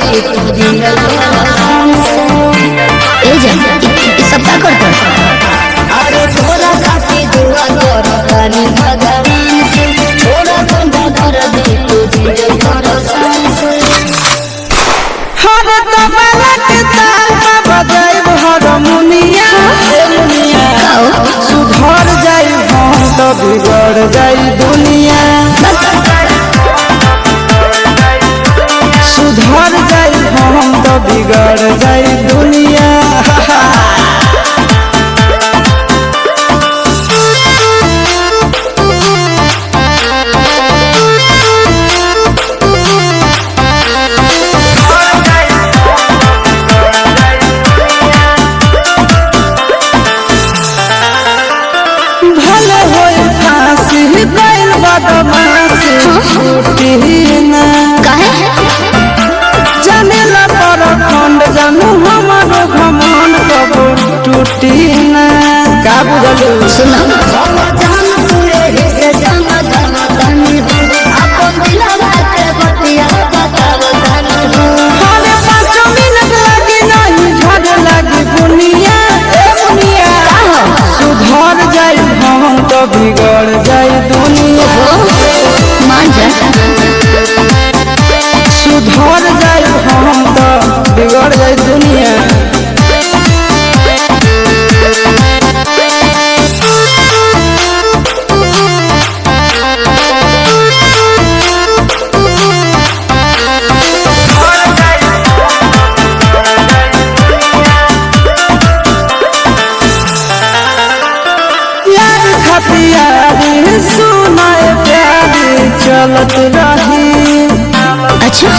दे तू दिया ए जा ये सब का करता अरे थोड़ा काटी दुआ कर कानी भगवान से थोड़ा बंदा कर दे तू दिया से हर तबला के ताल में बजाइब हारमोनिया सुधर जाई हम तो बिगड़ जाई दुनिया सुधर जाई हम तो बिगड़ जाई दुनिया भले होई फांसी गइल बदमाशी छूटी ना जानेला पर खंड जानू हमारो घमंड कबो टूटी ना का बुझलू सुना बाबा जान तुरे से जान जान जानी अपन दिलवा के बतिया बताव जानी हरे 5 मिनट लगी नहीं झड़ लगी दुनिया ए दुनिया सुधर जाई हम तो बिगड़ जाई दुनिया मान जा सुधर जाई हम तो बिगड़ जाई दुनिया यार खतियारी सुनाए प्यारी चलत रही अच्छा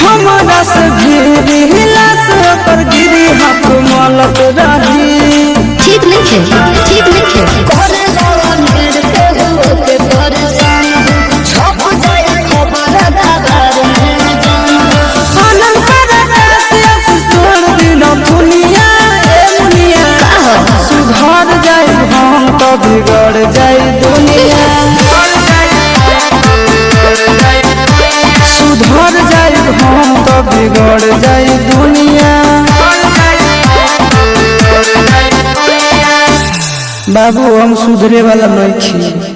हमारा से गिरी हिलास पर गिरी हाथ मलत रही ठीक नहीं है करे जवान गिर के हो के परेशान छप जाए खबर दादार में जान आनंद करे से छोड़ दिलो दुनिया ए दुनिया सुधर जाई हम तो बिगड़ जाई दुनिया सुधर जाई हम तो बिगड़ जाई दुनिया बाबू हम सुधरे वाला नहीं छी।